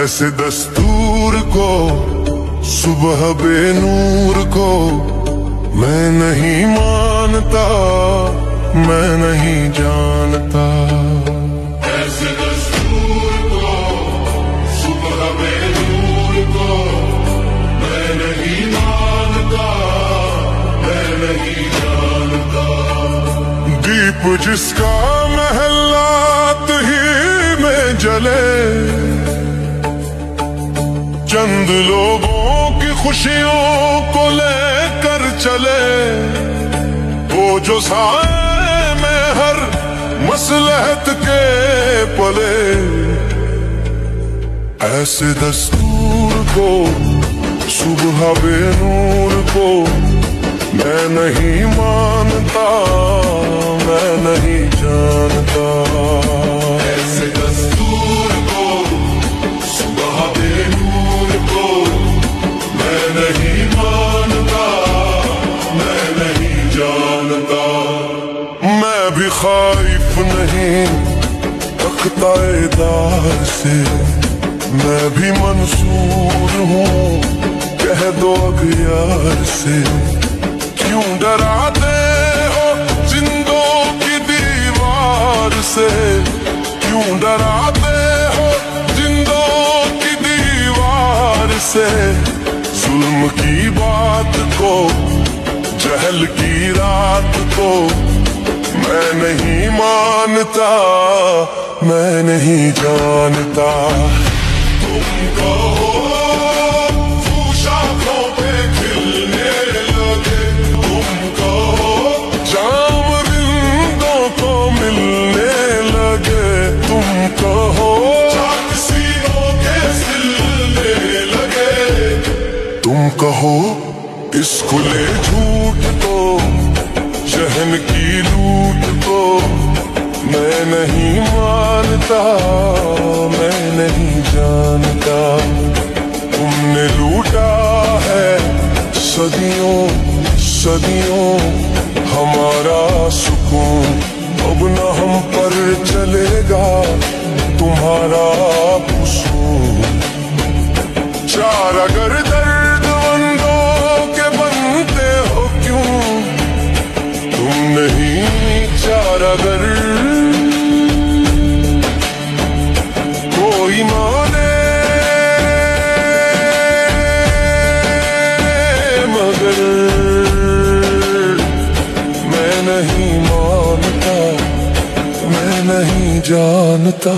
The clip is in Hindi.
ऐसे दस्तूर को, सुबह बेनूर को मैं नहीं मानता, मैं नहीं जानता। ऐसे दस्तूर को, सुबह बेनूर को मैं नहीं मानता, मैं नहीं जानता। दीप जिसका महलात ही में जले, चंद लोगों की खुशियों को लेकर चले, वो जो साए में हर मसलहत के पले। ऐसे दस्तूर को, सुबह बेनूर को मैं नहीं मानता, मैं नहीं जानता। ऐसे दस्तूर को, सुबह बेनूर को मैं नहीं मानता, मैं नहीं जानता। मैं भी खौफ नहीं तख्ताएदार से, मैं भी मंसूर हूँ कह दो अगियार से। क्यों डराते हो जिंदों की दीवार से, क्यों डराते हो जिंदों की दीवार से। जुल्म की बात को, जहल की रात को मैं नहीं मानता, मैं नहीं जानता। तुम कहो शाखों पे खिलने लगे, तुम कहो जाम रिंदों को मिलने लगे, तुम कहो चाक सीनों के सिलने लगे, तुम कहो इस खुले झूठ को, जहन की लूट को मैं नहीं मानता, मैं नहीं जानता। तुमने लूटा है सदियों सदियों हमारा सुकून, अब न हम पर चलेगा तुम्हारा कुसून। चार अगर दर्दमंदों के बनते हो क्यों, तुम नहीं चार अगर कोई माने मगर मैं नहीं मानता, मैं नहीं जानता।